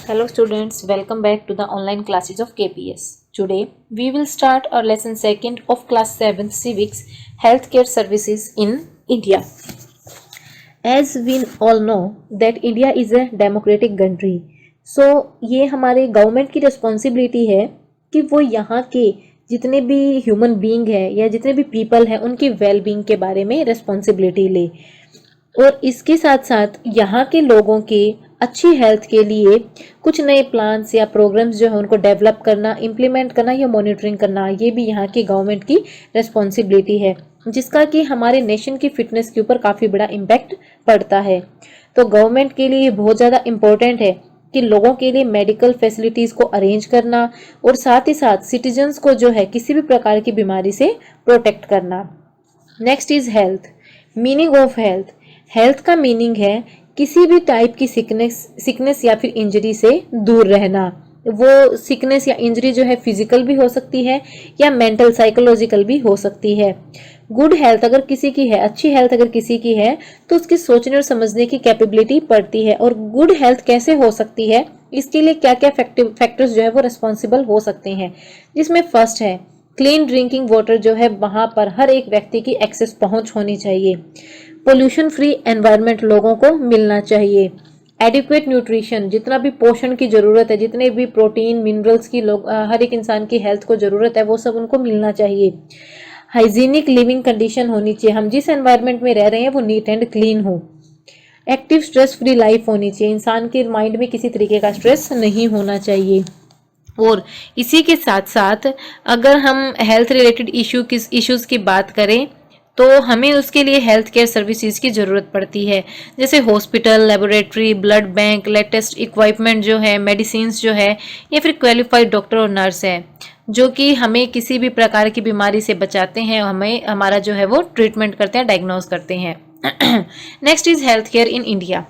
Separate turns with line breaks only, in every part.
Hello students, welcome back to the online classes of KPS. Today we will start our lesson 2nd of class 7 Civics Healthcare Services in India. As we all know that India is a democratic country. So ये हमारे government की responsibility है कि वो यहाँ के जितने भी ह्यूमन बीइंग है या जितने भी पीपल हैं उनकी वेल बीइंग के बारे में रिस्पॉन्सिबिलिटी ले और इसके साथ साथ यहाँ के लोगों के अच्छी हेल्थ के लिए कुछ नए प्लान्स या प्रोग्राम्स जो है उनको डेवलप करना, इम्प्लीमेंट करना या मॉनिटरिंग करना, ये भी यहाँ की गवर्नमेंट की रिस्पॉन्सिबिलिटी है, जिसका कि हमारे नेशन की फिटनेस के ऊपर काफ़ी बड़ा इम्पैक्ट पड़ता है। तो गवर्नमेंट के लिए बहुत ज़्यादा इम्पोर्टेंट है कि लोगों के लिए मेडिकल फैसिलिटीज़ को अरेंज करना और साथ ही साथ सिटीजन्स को जो है किसी भी प्रकार की बीमारी से प्रोटेक्ट करना। Next is health. Meaning of health. Health का मीनिंग है किसी भी टाइप की सिकनेस या फिर इंजरी से दूर रहना। वो सिकनेस या इंजरी जो है फिजिकल भी हो सकती है या मेंटल साइकोलॉजिकल भी हो सकती है। गुड हेल्थ अगर किसी की है, अच्छी हेल्थ अगर किसी की है तो उसकी सोचने और समझने की कैपेबिलिटी बढ़ती है। और गुड हेल्थ कैसे हो सकती है, इसके लिए क्या क्या फैक्टर्स जो है वो रिस्पॉन्सिबल हो सकते हैं, जिसमें फर्स्ट है क्लीन ड्रिंकिंग वाटर जो है वहां पर हर एक व्यक्ति की एक्सेस पहुंच होनी चाहिए। पोल्यूशन फ्री एनवायरनमेंट लोगों को मिलना चाहिए। एडिक्वेट न्यूट्रिशन, जितना भी पोषण की जरूरत है, जितने भी प्रोटीन मिनरल्स की हर एक इंसान की हेल्थ को जरूरत है वो सब उनको मिलना चाहिए। हाइजीनिक लिविंग कंडीशन होनी चाहिए, हम जिस एनवायरनमेंट में रह रहे हैं वो नीट एंड क्लीन हो। एक्टिव स्ट्रेस फ्री लाइफ होनी चाहिए, इंसान के माइंड में किसी तरीके का स्ट्रेस नहीं होना चाहिए। और इसी के साथ साथ अगर हम हेल्थ रिलेटेड इश्यूज की बात करें तो हमें उसके लिए हेल्थ केयर सर्विसेज की ज़रूरत पड़ती है, जैसे hospital, laboratory, blood bank, latest equipment जो है, मेडिसिन्स जो है, या फिर क्वालिफाइड डॉक्टर और नर्स है जो कि हमें किसी भी प्रकार की बीमारी से बचाते हैं, हमें हमारा जो है वो ट्रीटमेंट करते हैं, डायग्नोज करते हैं। Next is health care in India.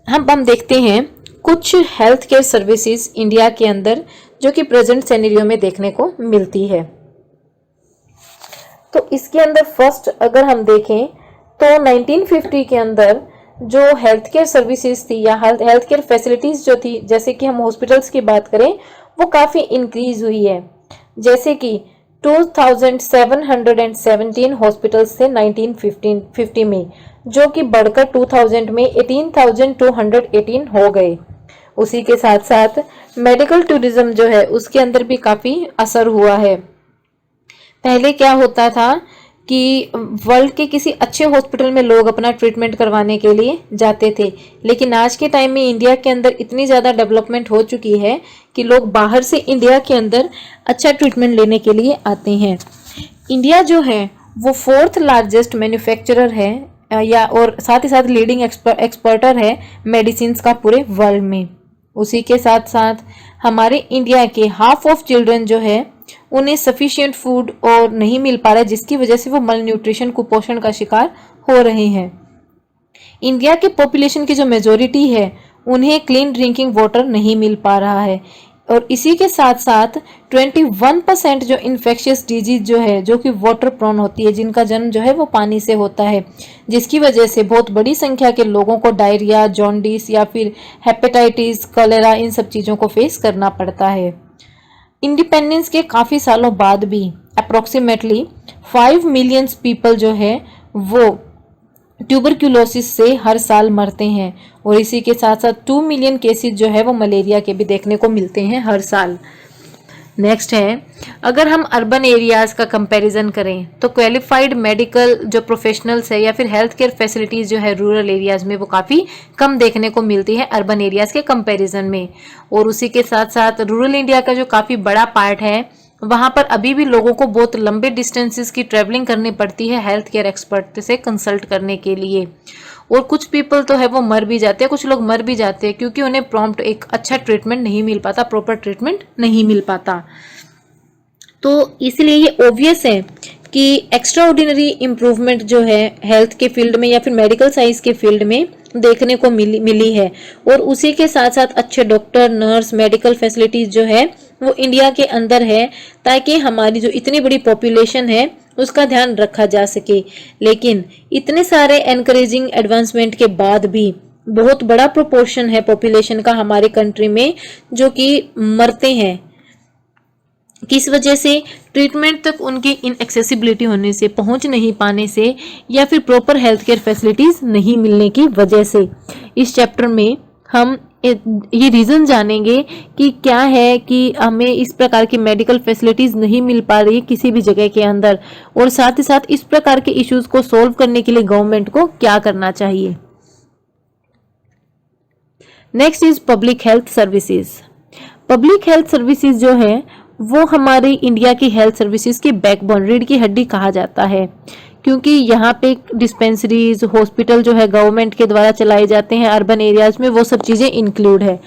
हम देखते हैं कुछ हेल्थ केयर सर्विसेज इंडिया के अंदर जो कि प्रेजेंट सिनेरियो में देखने को मिलती है। तो इसके अंदर फर्स्ट अगर हम देखें तो 1950 के अंदर जो हेल्थ केयर सर्विसेज थी या हेल्थ केयर फैसिलिटीज जो थी, जैसे कि हम हॉस्पिटल्स की बात करें, वो काफ़ी इंक्रीज हुई है। जैसे कि 2717 हॉस्पिटल्स थे 1950 में, जो कि बढ़कर 2000 में 18,218 हो गए। उसी के साथ साथ मेडिकल टूरिज्म जो है उसके अंदर भी काफ़ी असर हुआ है। पहले क्या होता था कि वर्ल्ड के किसी अच्छे हॉस्पिटल में लोग अपना ट्रीटमेंट करवाने के लिए जाते थे, लेकिन आज के टाइम में इंडिया के अंदर इतनी ज़्यादा डेवलपमेंट हो चुकी है कि लोग बाहर से इंडिया के अंदर अच्छा ट्रीटमेंट लेने के लिए आते हैं। इंडिया जो है वो 4th लार्जेस्ट मैन्युफैक्चरर है या और साथ ही साथ लीडिंग एक्सपर्टर है मेडिसिन का पूरे वर्ल्ड में। उसी के साथ साथ हमारे इंडिया के हाफ ऑफ चिल्ड्रन जो है उन्हें सफिशिएंट फूड और नहीं मिल पा रहा है, जिसकी वजह से वो मल न्यूट्रिशन कुपोषण का शिकार हो रहे हैं। इंडिया के पॉपुलेशन की जो मेजोरिटी है उन्हें क्लीन ड्रिंकिंग वाटर नहीं मिल पा रहा है। और इसी के साथ साथ 21% जो इन्फेक्शियस डिजीज जो है जो कि वाटर प्रोन होती है, जिनका जन्म जो है वो पानी से होता है, जिसकी वजह से बहुत बड़ी संख्या के लोगों को डायरिया, जॉन्डिस या फिर हेपेटाइटिस, कलेरा, इन सब चीज़ों को फेस करना पड़ता है। इंडिपेंडेंस के काफ़ी सालों बाद भी अप्रोक्सीमेटली 5 मिलियन पीपल जो है वो ट्यूबरक्यूलोसिस से हर साल मरते हैं। और इसी के साथ साथ 2 मिलियन केसेस जो है वो मलेरिया के भी देखने को मिलते हैं हर साल। नेक्स्ट है, अगर हम अर्बन एरियाज का कंपैरिजन करें तो क्वालिफाइड मेडिकल जो प्रोफेशनल्स है या फिर हेल्थ केयर फैसिलिटीज़ जो है रूरल एरियाज में वो काफ़ी कम देखने को मिलती है अर्बन एरियाज के कंपैरिजन में। और उसी के साथ साथ रूरल इंडिया का जो काफ़ी बड़ा पार्ट है वहाँ पर अभी भी लोगों को बहुत लंबे डिस्टेंसेस की ट्रैवलिंग करनी पड़ती है हेल्थ केयर एक्सपर्ट से कंसल्ट करने के लिए। और कुछ पीपल तो है वो मर भी जाते हैं, कुछ लोग मर भी जाते हैं क्योंकि उन्हें प्रॉम्प्ट एक अच्छा ट्रीटमेंट नहीं मिल पाता, प्रॉपर ट्रीटमेंट नहीं मिल पाता। तो इसलिए ये ऑब्वियस है कि एक्स्ट्रा ऑर्डिनरी इम्प्रूवमेंट जो है हेल्थ के फील्ड में या फिर मेडिकल साइंस के फील्ड में देखने को मिली है। और उसी के साथ साथ अच्छे डॉक्टर, नर्स, मेडिकल फैसिलिटीज जो है वो इंडिया के अंदर है, ताकि हमारी जो इतनी बड़ी पॉपुलेशन है उसका ध्यान रखा जा सके। लेकिन इतने सारे एनकरेजिंग एडवांसमेंट के बाद भी बहुत बड़ा प्रोपोर्शन है पॉपुलेशन का हमारे कंट्री में जो कि मरते हैं। किस वजह से? ट्रीटमेंट तक उनकी इनएक्सेसिबिलिटी होने से, पहुंच नहीं पाने से, या फिर प्रॉपर हेल्थ केयर फैसिलिटीज नहीं मिलने की वजह से। इस चैप्टर में हम ये रीज़न जानेंगे कि क्या है कि हमें इस प्रकार की मेडिकल फैसिलिटीज़ नहीं मिल पा रही किसी भी जगह के अंदर, और साथ ही साथ इस प्रकार के इश्यूज को सॉल्व करने के लिए गवर्नमेंट को क्या करना चाहिए। Next is public health services. Public health services जो है वो हमारे इंडिया की हेल्थ सर्विसेज की बैकबोन, रीढ़ की हड्डी कहा जाता है, क्योंकि यहाँ पे डिस्पेंसरीज, हॉस्पिटल जो है गवर्नमेंट के द्वारा चलाए जाते हैं अर्बन एरियाज में, वो सब चीज़ें इंक्लूड है।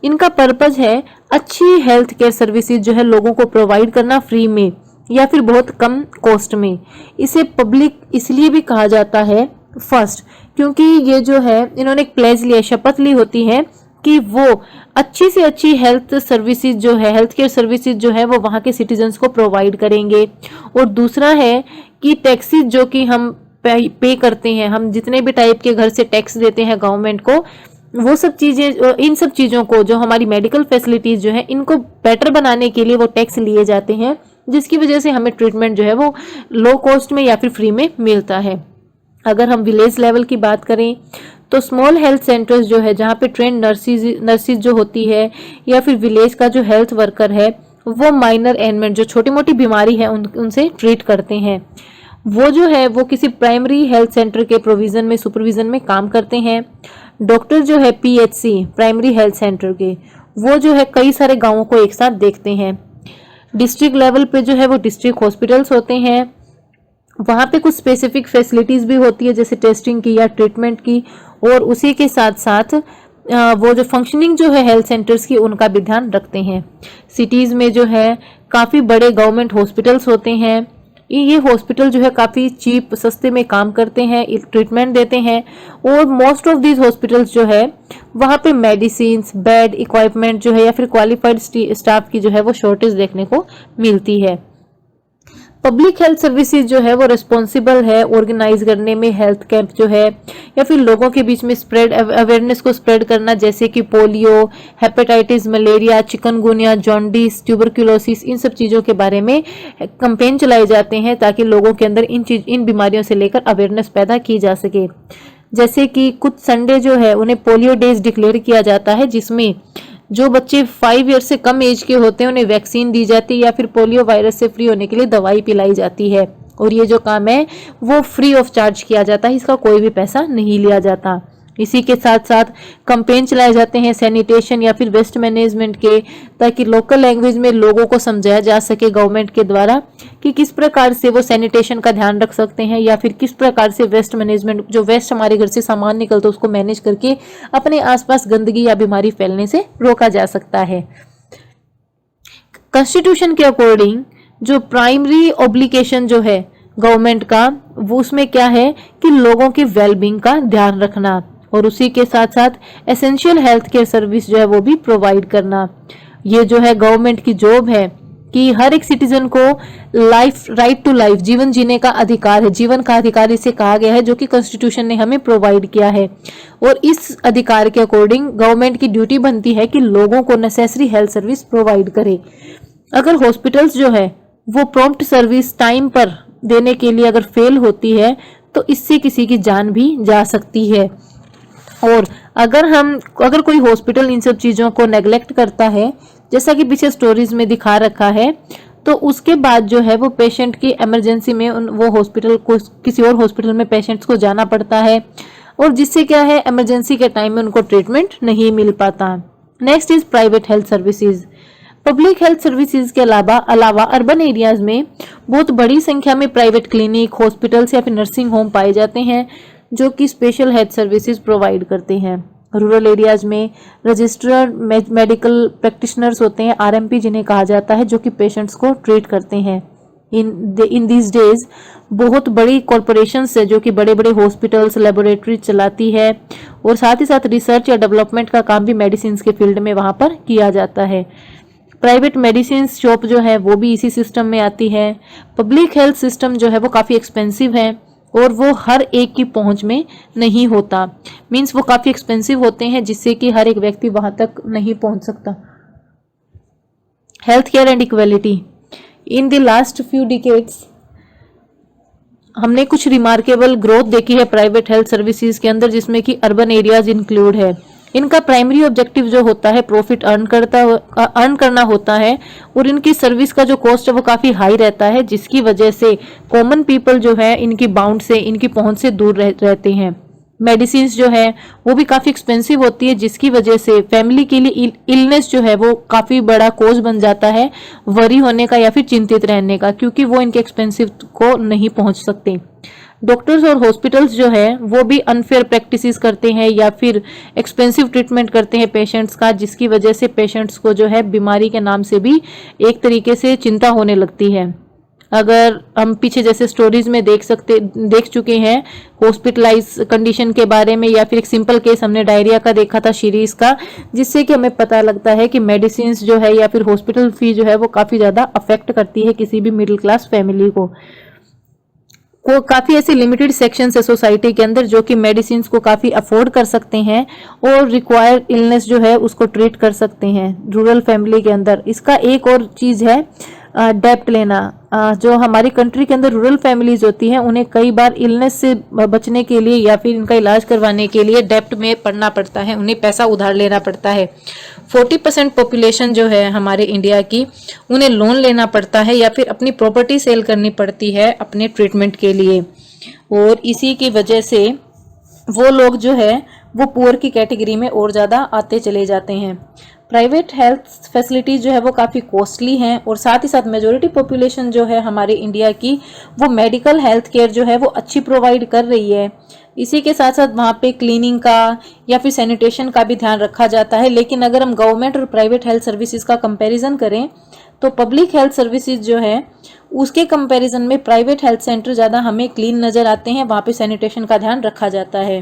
इनका पर्पज है अच्छी हेल्थ केयर सर्विसेज जो है लोगों को प्रोवाइड करना फ्री में या फिर बहुत कम कॉस्ट में। इसे पब्लिक इसलिए भी कहा जाता है फर्स्ट, क्योंकि ये जो है इन्होंने एक प्लेज लिया, शपथ ली होती है कि वो अच्छी से अच्छी हेल्थ सर्विसेज जो है, हेल्थ केयर सर्विसेज जो है वो वहाँ के सिटीजन्स को प्रोवाइड करेंगे। और दूसरा है कि टैक्सेस जो कि हम पे करते हैं, हम जितने भी टाइप के घर से टैक्स देते हैं गवर्नमेंट को, वो सब चीज़ें, इन सब चीज़ों को, जो हमारी मेडिकल फैसिलिटीज़ जो है इनको बेटर बनाने के लिए वो टैक्स लिए जाते हैं, जिसकी वजह से हमें ट्रीटमेंट जो है वो लो कॉस्ट में या फिर फ्री में मिलता है। अगर हम विलेज लेवल की बात करें तो स्मॉल हेल्थ सेंटर्स जो है जहाँ पे ट्रेंड नर्सिस जो होती है या फिर विलेज का जो हेल्थ वर्कर है वो माइनर एलिमेंट जो छोटी मोटी बीमारी है उनसे ट्रीट करते हैं। वो जो है वो किसी प्राइमरी हेल्थ सेंटर के प्रोविजन में, सुपरविजन में काम करते हैं। डॉक्टर जो है पीएचसी, प्राइमरी हेल्थ सेंटर के, वो जो है कई सारे गाँवों को एक साथ देखते हैं। डिस्ट्रिक्ट लेवल पे जो है वो डिस्ट्रिक्ट हॉस्पिटल्स होते हैं, वहाँ पे कुछ स्पेसिफिक फैसिलिटीज़ भी होती है जैसे टेस्टिंग की या ट्रीटमेंट की, और उसी के साथ साथ वो जो फंक्शनिंग जो है हेल्थ सेंटर्स की उनका भी ध्यान रखते हैं। सिटीज़ में जो है काफ़ी बड़े गवर्नमेंट हॉस्पिटल्स होते हैं, ये हॉस्पिटल जो है काफ़ी चीप, सस्ते में काम करते हैं, ट्रीटमेंट देते हैं, और मोस्ट ऑफ दीज हॉस्पिटल्स जो है वहाँ पे मेडिसिन, बेड, इक्विपमेंट जो है या फिर क्वालिफाइड स्टाफ की जो है वो शॉर्टेज देखने को मिलती है। पब्लिक हेल्थ सर्विसेज जो है वो रिस्पॉन्सिबल है ऑर्गेनाइज करने में हेल्थ कैंप जो है या फिर लोगों के बीच में स्प्रेड अवेयरनेस को स्प्रेड करना, जैसे कि polio, hepatitis, malaria, chikungunya, jaundice, tuberculosis, इन सब चीज़ों के बारे में कैंपेन चलाए जाते हैं ताकि लोगों के अंदर इन बीमारियों से लेकर अवेयरनेस पैदा की जा सके। जैसे कि कुछ संडे जो है उन्हें पोलियो डेज डिक्लेयर किया जाता है, जिसमें जो बच्चे 5 ईयर से कम एज के होते हैं उन्हें वैक्सीन दी जाती है या फिर पोलियो वायरस से फ्री होने के लिए दवाई पिलाई जाती है, और ये जो काम है वो फ्री ऑफ चार्ज किया जाता है, इसका कोई भी पैसा नहीं लिया जाता। इसी के साथ साथ कैंपेन चलाए जाते हैं सैनिटेशन या फिर वेस्ट मैनेजमेंट के, ताकि लोकल लैंग्वेज में लोगों को समझाया जा सके गवर्नमेंट के द्वारा कि किस प्रकार से वो सैनिटेशन का ध्यान रख सकते हैं या फिर किस प्रकार से वेस्ट मैनेजमेंट, जो वेस्ट हमारे घर से सामान निकलता है उसको मैनेज करके अपने आसपास गंदगी या बीमारी फैलने से रोका जा सकता है। कॉन्स्टिट्यूशन के अकॉर्डिंग जो प्राइमरी ऑब्लिगेशन जो है गवर्नमेंट का, वो उसमें क्या है कि लोगों की वेलबींग का ध्यान रखना, और उसी के साथ साथ एसेंशियल हेल्थ केयर सर्विस जो है वो भी प्रोवाइड करना। ये जो है गवर्नमेंट की जॉब है कि हर एक सिटीजन को लाइफ, राइट टू लाइफ, जीवन जीने का अधिकार है, जीवन का अधिकार इसे कहा गया है, जो कि कॉन्स्टिट्यूशन ने हमें प्रोवाइड किया है। और इस अधिकार के अकॉर्डिंग गवर्नमेंट की ड्यूटी बनती है कि लोगों को नेसेसरी हेल्थ सर्विस प्रोवाइड करे। अगर हॉस्पिटल्स जो है वो प्रॉम्प्ट सर्विस टाइम पर देने के लिए अगर फेल होती है तो इससे किसी की जान भी जा सकती है। और अगर कोई हॉस्पिटल इन सब चीज़ों को नेग्लेक्ट करता है, जैसा कि पीछे स्टोरीज में दिखा रखा है, तो उसके बाद जो है वो पेशेंट की इमरजेंसी में वो हॉस्पिटल को, किसी और हॉस्पिटल में पेशेंट्स को जाना पड़ता है, और जिससे क्या है इमरजेंसी के टाइम में उनको ट्रीटमेंट नहीं मिल पाता। Next is private health services. Public health services के अलावा अर्बन एरियाज में बहुत बड़ी संख्या में प्राइवेट क्लिनिक, हॉस्पिटल्स या फिर नर्सिंग होम पाए जाते हैं जो कि स्पेशल हेल्थ सर्विसेज प्रोवाइड करते हैं। रूरल एरियाज में रजिस्टर्ड मेडिकल प्रैक्टिशनर्स होते हैं, आरएमपी जिन्हें कहा जाता है, जो कि पेशेंट्स को ट्रीट करते हैं। इन दीज डेज बहुत बड़ी कॉरपोरेशंस है जो कि बड़े बड़े हॉस्पिटल्स, लेबोरेटरी चलाती है, और साथ ही साथ रिसर्च या डेवलपमेंट का काम भी मेडिसिन के फील्ड में वहाँ पर किया जाता है। प्राइवेट मेडिसिन शॉप जो है वो भी इसी सिस्टम में आती है। पब्लिक हेल्थ सिस्टम जो है वो काफ़ी एक्सपेंसिव है, और वो हर एक की पहुंच में नहीं होता। मीन्स वो काफ़ी एक्सपेंसिव होते हैं जिससे कि हर एक व्यक्ति वहां तक नहीं पहुंच सकता। Health care and equality. In the last few decades हमने कुछ रिमार्केबल ग्रोथ देखी है प्राइवेट हेल्थ सर्विसेज के अंदर, जिसमें कि अर्बन एरियाज इंक्लूड है। इनका प्राइमरी ऑब्जेक्टिव जो होता है प्रॉफिट अर्न करना होता है, और इनकी सर्विस का जो कॉस्ट है वो काफ़ी हाई रहता है, जिसकी वजह से कॉमन पीपल जो है इनकी बाउंड से, इनकी पहुंच से दूर रहते हैं। मेडिसिन जो है वो भी काफ़ी एक्सपेंसिव होती है, जिसकी वजह से फैमिली के लिए इलनेस जो है वो काफ़ी बड़ा कोज बन जाता है वरी होने का या फिर चिंतित रहने का, क्योंकि वो इनके एक्सपेंसिव को नहीं पहुंच सकते। डॉक्टर्स और हॉस्पिटल्स जो है वो भी अनफेयर प्रैक्टिसेस करते हैं या फिर एक्सपेंसिव ट्रीटमेंट करते हैं पेशेंट्स का, जिसकी वजह से पेशेंट्स को जो है बीमारी के नाम से भी एक तरीके से चिंता होने लगती है। अगर हम पीछे जैसे स्टोरीज में देख चुके हैं हॉस्पिटलाइज कंडीशन के बारे में, या फिर एक सिंपल केस हमने डायरिया का देखा था सीरीज का, जिससे कि हमें पता लगता है कि मेडिसिन जो है या फिर हॉस्पिटल फी जो है वो काफ़ी ज़्यादा अफेक्ट करती है किसी भी मिडिल क्लास फैमिली को। काफ़ी ऐसे लिमिटेड सेक्शंस है सोसाइटी के अंदर जो कि मेडिसिन को काफ़ी अफोर्ड कर सकते हैं और रिक्वायर्ड इलनेस जो है उसको ट्रीट कर सकते हैं रूरल फैमिली के अंदर। इसका एक और चीज़ है डेप्ट लेना। जो हमारी कंट्री के अंदर रूरल फैमिलीज होती हैं उन्हें कई बार इलनेस से बचने के लिए या फिर इनका इलाज करवाने के लिए डेप्ट में पड़ना पड़ता है, उन्हें पैसा उधार लेना पड़ता है। 40% पॉपुलेशन जो है हमारे इंडिया की, उन्हें लोन लेना पड़ता है या फिर अपनी प्रॉपर्टी सेल करनी पड़ती है अपने ट्रीटमेंट के लिए, और इसी की वजह से वो लोग जो है वो पुअर की कैटेगरी में और ज़्यादा आते चले जाते हैं। प्राइवेट हेल्थ फैसिलिटीज़ जो है वो काफ़ी कॉस्टली हैं, और साथ ही साथ मेजॉरिटी पॉपुलेशन जो है हमारे इंडिया की वो मेडिकल हेल्थ केयर जो है वो अच्छी प्रोवाइड कर रही है। इसी के साथ साथ वहाँ पे क्लीनिंग का या फिर सैनिटेशन का भी ध्यान रखा जाता है। लेकिन अगर हम गवर्नमेंट और प्राइवेट हेल्थ सर्विसेज का कंपैरिजन करें तो पब्लिक हेल्थ सर्विसेज जो है उसके कंपैरिजन में प्राइवेट हेल्थ सेंटर ज़्यादा हमें क्लीन नज़र आते हैं, वहाँ पे सैनिटेशन का ध्यान रखा जाता है।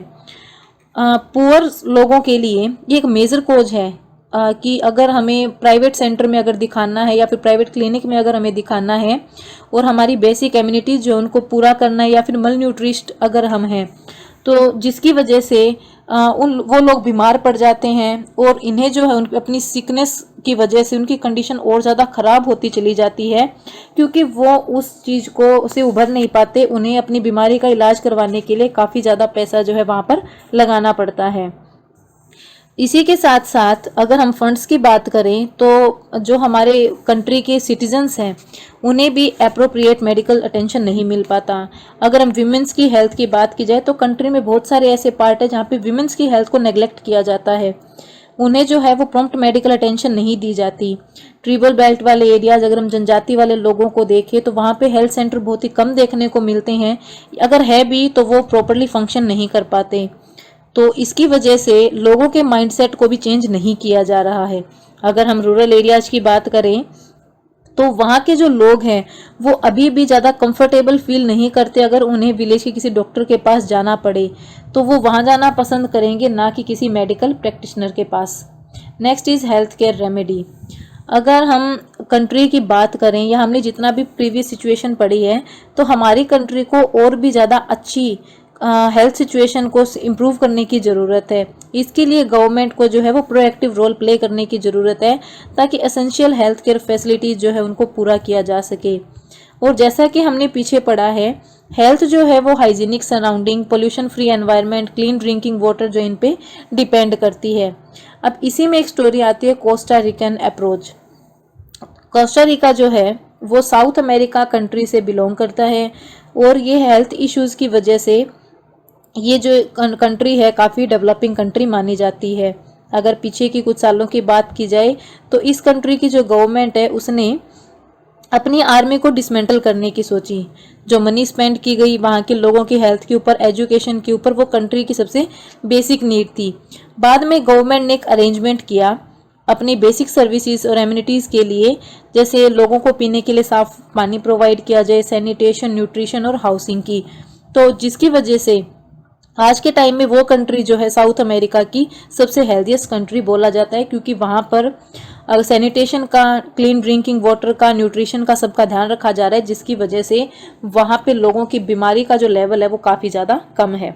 पुअर लोगों के लिए ये एक मेजर कोज है कि अगर हमें प्राइवेट सेंटर में अगर दिखाना है या फिर प्राइवेट क्लिनिक में अगर हमें दिखाना है और हमारी बेसिक एम्यूनिटीज़ जो उनको पूरा करना है, या फिर मल न्यूट्रिस्ट अगर हम हैं, तो जिसकी वजह से वो लोग बीमार पड़ जाते हैं, और इन्हें जो है उनकी अपनी सिकनेस की वजह से उनकी कंडीशन और ज़्यादा ख़राब होती चली जाती है, क्योंकि वो उस चीज़ को से उभर नहीं पाते। उन्हें अपनी बीमारी का इलाज करवाने के लिए काफ़ी ज़्यादा पैसा जो है वहाँ पर लगाना पड़ता है। इसी के साथ साथ अगर हम फंड्स की बात करें तो जो हमारे कंट्री के सिटीजन्स हैं उन्हें भी एप्रोप्रिएट मेडिकल अटेंशन नहीं मिल पाता। अगर हम विमेंस की हेल्थ की बात की जाए तो कंट्री में बहुत सारे ऐसे पार्ट है जहाँ पे विमेंस की हेल्थ को नेग्लेक्ट किया जाता है, उन्हें जो है वो प्रॉम्प्ट मेडिकल अटेंशन नहीं दी जाती। ट्रिबल बेल्ट वाले एरियाज, अगर हम जनजाति वाले लोगों को देखें तो वहाँ पे हेल्थ सेंटर बहुत ही कम देखने को मिलते हैं, अगर है भी तो वो प्रॉपरली फंक्शन नहीं कर पाते। तो इसकी वजह से लोगों के माइंडसेट को भी चेंज नहीं किया जा रहा है। अगर हम रूरल एरियाज की बात करें तो वहाँ के जो लोग हैं वो अभी भी ज़्यादा कंफर्टेबल फील नहीं करते। अगर उन्हें विलेज के किसी डॉक्टर के पास जाना पड़े तो वो वहाँ जाना पसंद करेंगे, ना कि किसी मेडिकल प्रैक्टिशनर के पास। Next is health care remedy. अगर हम कंट्री की बात करें या हमने जितना भी प्रीवियस सिचुएशन पढ़ी है तो हमारी कंट्री को और भी ज़्यादा अच्छी हेल्थ सिचुएशन को इम्प्रूव करने की ज़रूरत है। इसके लिए गवर्नमेंट को जो है वो प्रोएक्टिव रोल प्ले करने की ज़रूरत है, ताकि एसेंशियल हेल्थ केयर फैसिलिटीज़ जो है उनको पूरा किया जा सके। और जैसा कि हमने पीछे पढ़ा है, हेल्थ जो है वो hygienic surrounding, pollution free environment, clean drinking water जो इन पे डिपेंड करती है। अब इसी में एक स्टोरी आती है कोस्टा रिकन अप्रोच। कोस्टा रिका जो है वो साउथ अमेरिका कंट्री से बिलोंग करता है, और ये हेल्थ इश्यूज़ की वजह से ये जो कंट्री है काफ़ी डेवलपिंग कंट्री मानी जाती है। अगर पीछे की कुछ सालों की बात की जाए तो इस कंट्री की जो गवर्नमेंट है उसने अपनी आर्मी को डिसमेंटल करने की सोची। जो मनी स्पेंड की गई वहाँ के लोगों की हेल्थ के ऊपर, एजुकेशन के ऊपर, वो कंट्री की सबसे बेसिक नीड थी। बाद में गवर्नमेंट ने एक अरेंजमेंट किया अपनी बेसिक सर्विसेज और एम्यूनिटीज़ के लिए, जैसे लोगों को पीने के लिए साफ पानी प्रोवाइड किया जाए, सैनिटेशन, न्यूट्रिशन और हाउसिंग की। तो जिसकी वजह से आज के टाइम में वो कंट्री जो है साउथ अमेरिका की सबसे हेल्दीएस्ट कंट्री बोला जाता है, क्योंकि वहाँ पर सैनिटेशन का, क्लीन ड्रिंकिंग वाटर का, न्यूट्रिशन का सबका ध्यान रखा जा रहा है, जिसकी वजह से वहाँ पे लोगों की बीमारी का जो लेवल है वो काफ़ी ज़्यादा कम है।